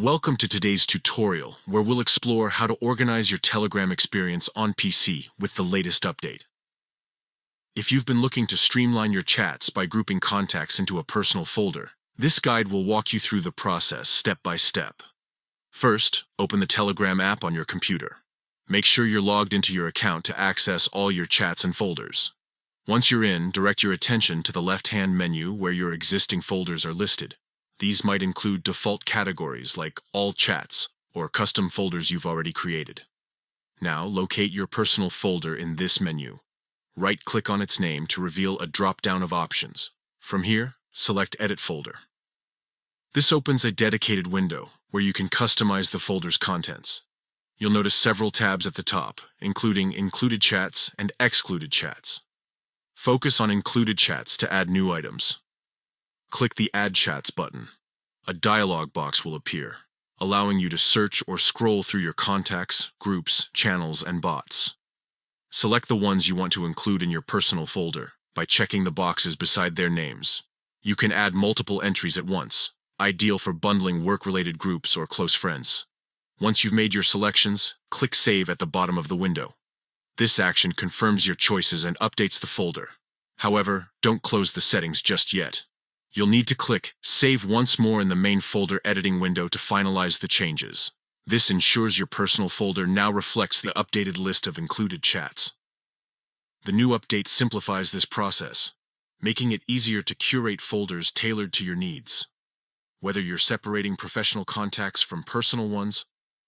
Welcome to today's tutorial, where we'll explore how to organize your Telegram experience on PC with the latest update. If you've been looking to streamline your chats by grouping contacts into a personal folder, this guide will walk you through the process step by step. First, open the Telegram app on your computer. Make sure you're logged into your account to access all your chats and folders. Once you're in, direct your attention to the left-hand menu where your existing folders are listed. These might include default categories like All Chats or custom folders you've already created. Now, locate your personal folder in this menu. Right-click on its name to reveal a drop-down of options. From here, select Edit Folder. This opens a dedicated window where you can customize the folder's contents. You'll notice several tabs at the top, including Included Chats and Excluded Chats. Focus on Included Chats to add new items. Click the Add Chats button. A dialog box will appear, allowing you to search or scroll through your contacts, groups, channels, and bots. Select the ones you want to include in your personal folder by checking the boxes beside their names. You can add multiple entries at once, ideal for bundling work-related groups or close friends. Once you've made your selections, click Save at the bottom of the window. This action confirms your choices and updates the folder. However, don't close the settings just yet. You'll need to click Save once more in the main folder editing window to finalize the changes. This ensures your personal folder now reflects the updated list of included chats. The new update simplifies this process, making it easier to curate folders tailored to your needs. Whether you're separating professional contacts from personal ones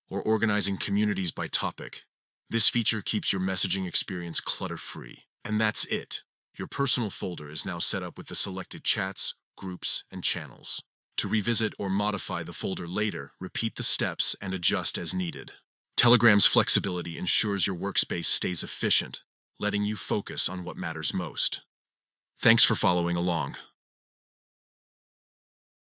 or organizing communities by topic, this feature keeps your messaging experience clutter-free. And that's it. Your personal folder is now set up with the selected chats, groups, and channels. To revisit or modify the folder later, repeat the steps and adjust as needed. Telegram's flexibility ensures your workspace stays efficient, letting you focus on what matters most. Thanks for following along.